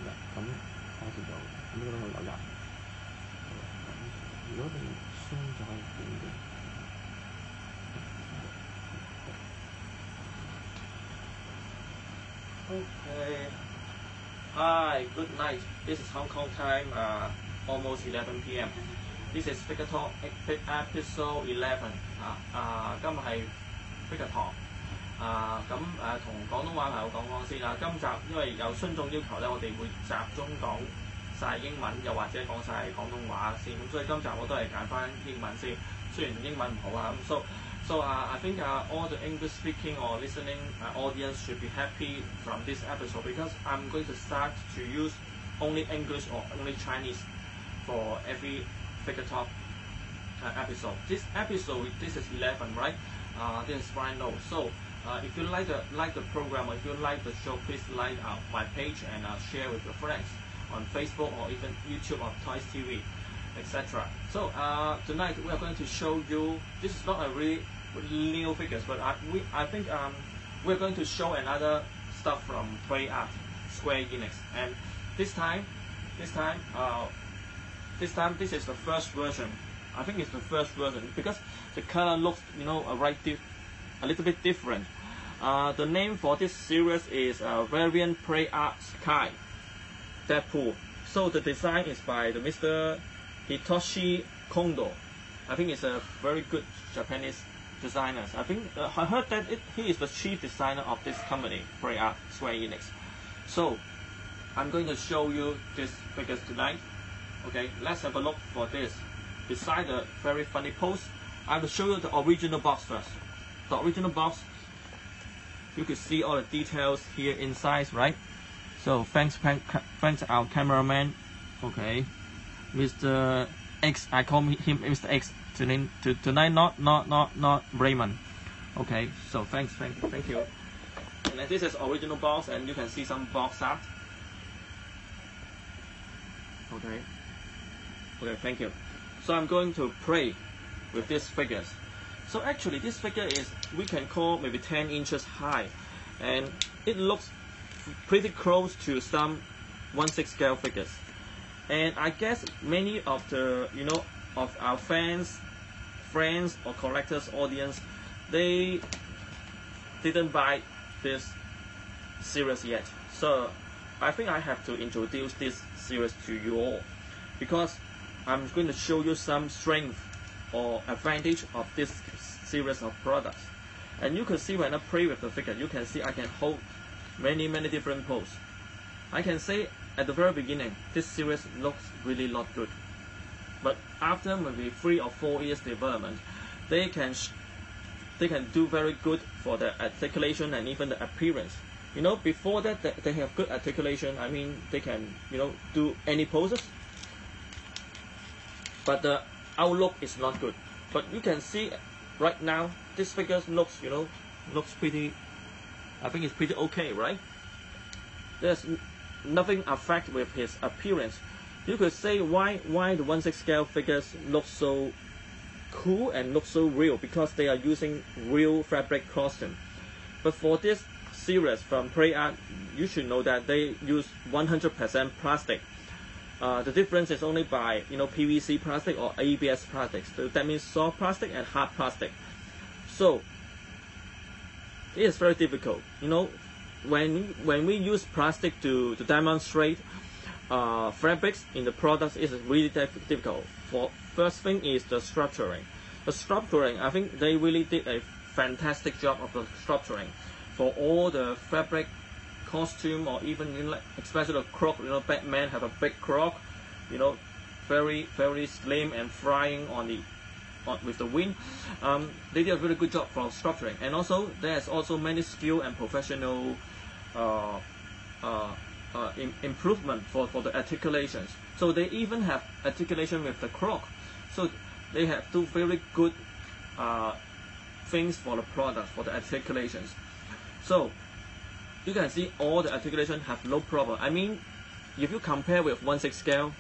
咁開始到咁呢度有人，如果你鬆咗可以點嘅？Okay. Hi, good night. This is Hong Kong time, almost 11 p.m. This is Figure Talk episode 11。今日係 Figure Talk。同廣東話朋友講先啦。今集因為有觀眾要求咧，我哋會集中講晒英文，又或者講晒廣東話先。咁所以今集我都係揀翻英文先，雖然英文唔好啊。咁I think all the English speaking or listening audience should be happy from this episode because I'm going to start to use only English or only Chinese for every Figure Talk episode. This is 11, right? This is Ryan Reynolds. So if you like the program or if you like the show, please like my page and share with your friends on Facebook or even YouTube or Toys TV, etc. So tonight we are going to show you. This is not a really new figures, but I think we're going to show another stuff from Play Art, Square Enix, and this time this is the first version. I think it's the first version because the color looks, a little bit different. The name for this series is Variant Play Art Sky Deadpool. So the design is by the Mr. Hitoshi Kondo. I think it's a very good Japanese designer. I think I heard that he is the chief designer of this company, Play Art Square Enix. So I'm going to show you these figures tonight. Okay, let's have a look for this. Beside the very funny pose, I will show you the original box first. The original box, you can see all the details here inside, right? So thanks our cameraman. Okay, Mr. X, I call him Mr. X tonight, not Raymond. Okay, so thank you. And then this is original box, and you can see some box art. Okay, thank you. So I'm going to play with these figures. So actually this figure is, we can call maybe 10 inches high, and it looks pretty close to some 1/6 scale figures. And I guess many of the of our friends or collectors audience, they didn't buy this series yet. So I think I have to introduce this series to you all, because I'm going to show you some strength or advantage of this series of products. And you can see when I play with the figure, you can see I can hold many different poses. I can say at the very beginning, this series looks really not good. But after maybe 3 or 4 years development, they can do very good for the articulation and even the appearance. Before that, they have good articulation. I mean, they can do any poses. But the outlook is not good. But you can see right now, this figure looks pretty. I think it's pretty okay, right? There's nothing affect with his appearance. You could say why the 1/6 scale figures look so cool and look so real, because they are using real fabric costume. But for this series from Play Art, you should know that they use 100% plastic. The difference is only by PVC plastic or ABS plastics. So that means soft plastic and hard plastic. So it is very difficult. When we use plastic to demonstrate fabrics in the products, it is really difficult. First thing is the structuring. The structuring, I think they really did a fantastic job of the structuring for all the fabric costume, or even especially the croc. Batman have a big croc, very slim and flying with the wind. They did a really good job for structuring, and also there's also many skill and professional improvement for the articulations. So they even have articulation with the croc. So they have two very good things for the product, for the articulations. So you can see all the articulation have no problem. I mean, if you compare with 1/6 scale,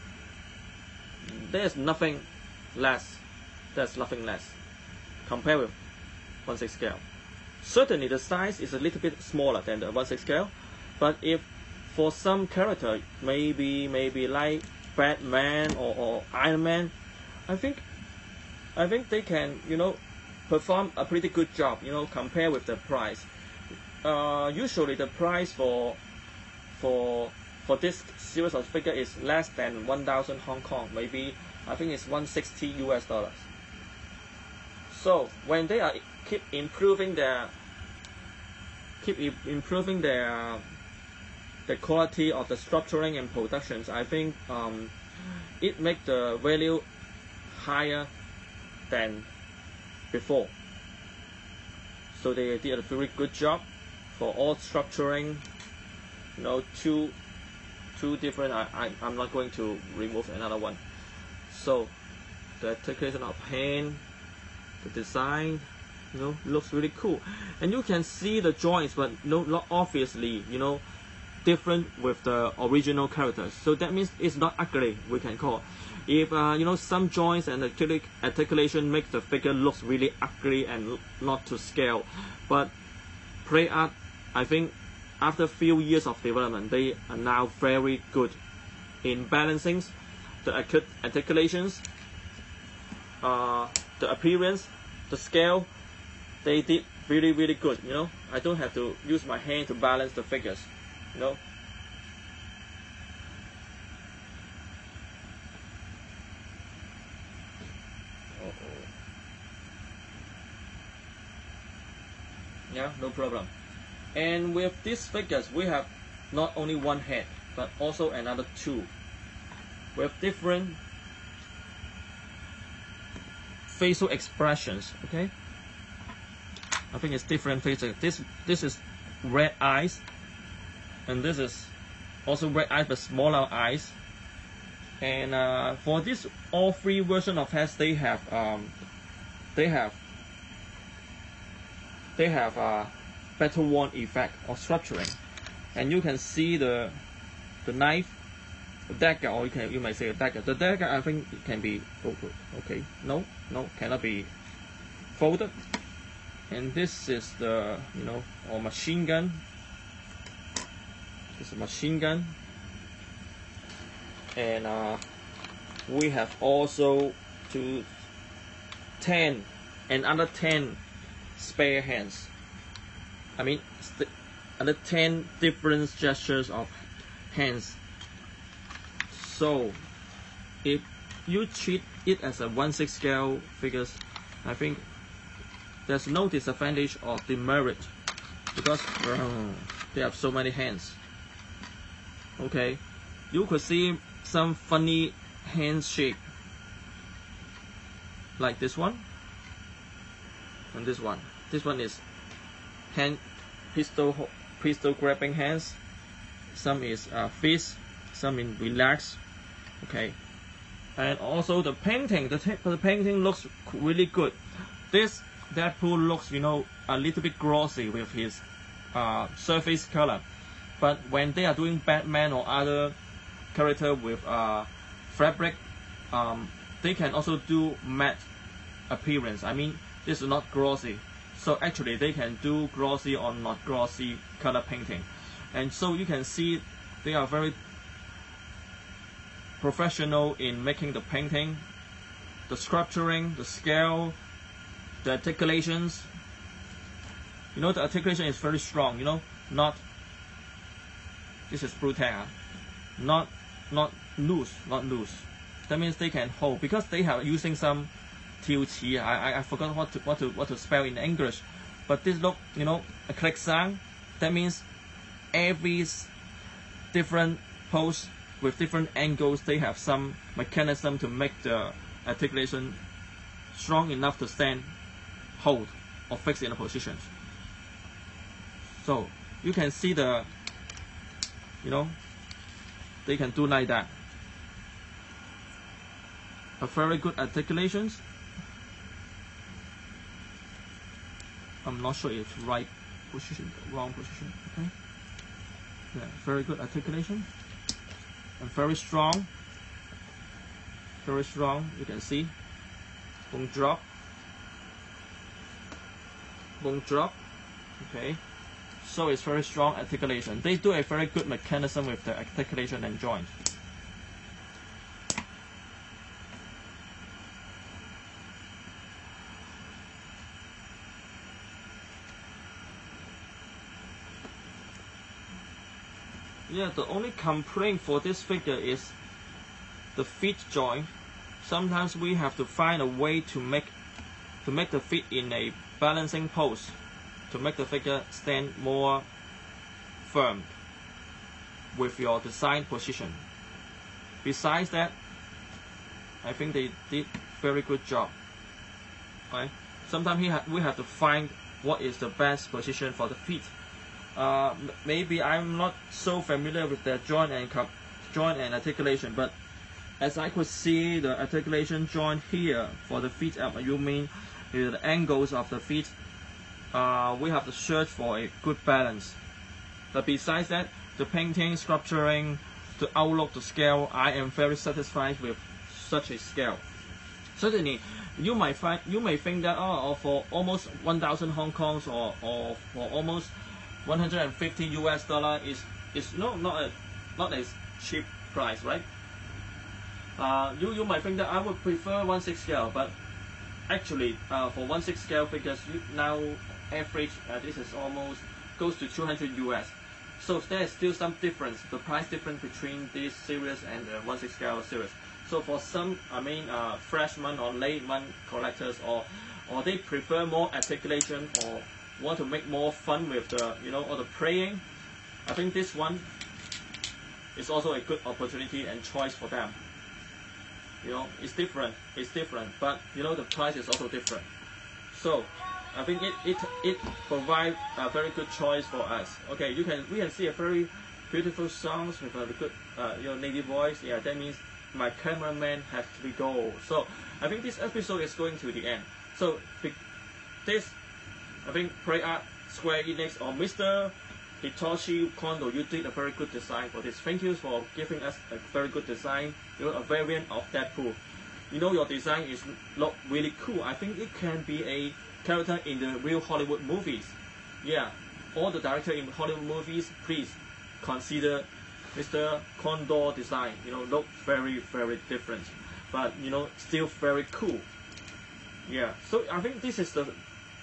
there's nothing less. There's nothing less compared with 1/6 scale. Certainly the size is a little bit smaller than the 1/6 scale, but if for some character, maybe like Batman or Iron Man, I think they can, you know, perform a pretty good job, you know, compared with the price. Usually the price for this series of figure is less than 1,000 Hong Kong, maybe I think it's 160 US dollars. So when they are keep improving the quality of the structuring and productions, I think it makes the value higher than before. So they did a very good job for all structuring. You know, two different. I'm not going to remove another one. So the articulation of hand, the design, you know, looks really cool, and you can see the joints, but no, not obviously, you know, different with the original characters. So that means it's not ugly, we can call. If you know, some joints and articulation makes the figure looks really ugly and not to scale, but Play Art, I think after a few years of development, they are now very good in balancing the articulations, the appearance, the scale. They did really good, you know. I don't have to use my hand to balance the figures, you know. Yeah, no problem. And with these figures, we have not only one head, but also another two, with different facial expressions. Okay, I think it's different faces. This is red eyes, and this is also red eyes but smaller eyes. And for this all three version of heads, they have battle worn effect or structuring, and you can see the knife, the dagger, or you might say a dagger. The dagger, I think it can be okay. No, cannot be folded. And this is the, you know, or machine gun. This is a machine gun, and we have also another 10 spare hands. I mean, another 10 different gestures of hands. So if you treat it as a 1/6 scale figures, I think there's no disadvantage or demerit, because they have so many hands. Okay, you could see some funny hand shape, like this one and this one. This one is hand pistol grabbing hands. Some is fist, some in relax. Okay, and also the painting. The painting looks really good. This Deadpool looks, you know, a little bit glossy with his surface color, but when they are doing Batman or other character with fabric, they can also do matte appearance. I mean, this is not glossy. So actually they can do glossy or not glossy color painting. And so you can see they are very professional in making the painting, the sculpturing, the scale, the articulations. You know, the articulation is very strong, you know, not, this is brutal, not loose. That means they can hold, because they have using some I forgot what to spell in English, but this look, you know, a click sound. That means every different pose with different angles, they have some mechanism to make the articulation strong enough to stand, hold, or fix in a position. So you can see the, you know, they can do like that. A very good articulations. I'm not sure if right position, wrong position. Okay. Yeah, very good articulation and very strong. Very strong. You can see. Boom drop. Boom drop. Okay. so it's very strong articulation. They do a very good mechanism with the articulation and joint. Yeah, the only complaint for this figure is the feet joint. Sometimes we have to find a way to make the feet in a balancing pose to make the figure stand more firm with your design position. Besides that, I think they did very good job. Right? Sometimes we have to find what is the best position for the feet. Maybe I'm not so familiar with the joint and articulation, but as I could see the articulation joint here for the feet, you mean the angles of the feet, we have to search for a good balance. But besides that, the painting, sculpturing, the outlook, the scale, I am very satisfied with such a scale. Certainly, you may think that for almost 1,000 Hong Kongs or for almost 150 US dollar is not a cheap price, right? You might think that I would prefer 1/6 scale, but actually for 1/6 scale figures, now average this is almost goes to 200 US. So there is still some difference, the price difference between this series and the 1/6 scale series. So for some, freshman or layman collectors, or they prefer more articulation or want to make more fun with the or the playing, I think this one is also a good opportunity and choice for them. It's different, but the price is also different. So I think it provides a very good choice for us. Okay, we can see a very beautiful songs with a good native voice. Yeah, that means my cameraman has to go. So I think this episode is going to the end. So this, I think Play Art, Square Enix, or Mr. Hitoshi Kondo, you did a very good design for this. Thank you for giving us a very good design. A variant of Deadpool. Your design look really cool. I think it can be a character in the real Hollywood movies. Yeah, all the directors in Hollywood movies, please consider Mr. Kondo design. Look very, very different, but still very cool. Yeah, so I think this is the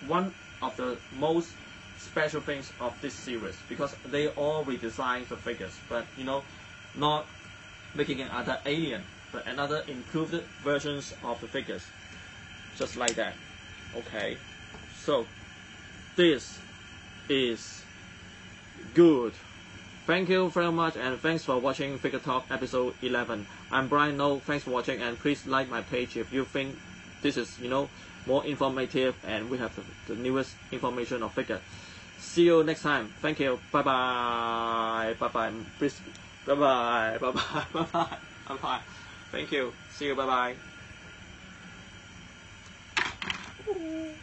one of the most special things of this series, because they all redesign the figures, but not making another alien, but another improved versions of the figures, just like that. Okay, so this is good. Thank you very much, and thanks for watching Figure Talk episode 11. I'm Brian No. Thanks for watching, and please like my page if you think this is more informative and we have the newest information of figure. See you next time. Thank you. Bye bye. Bye bye. Please. Bye bye. Bye bye. Bye bye. Bye bye. Thank you. See you. Bye bye.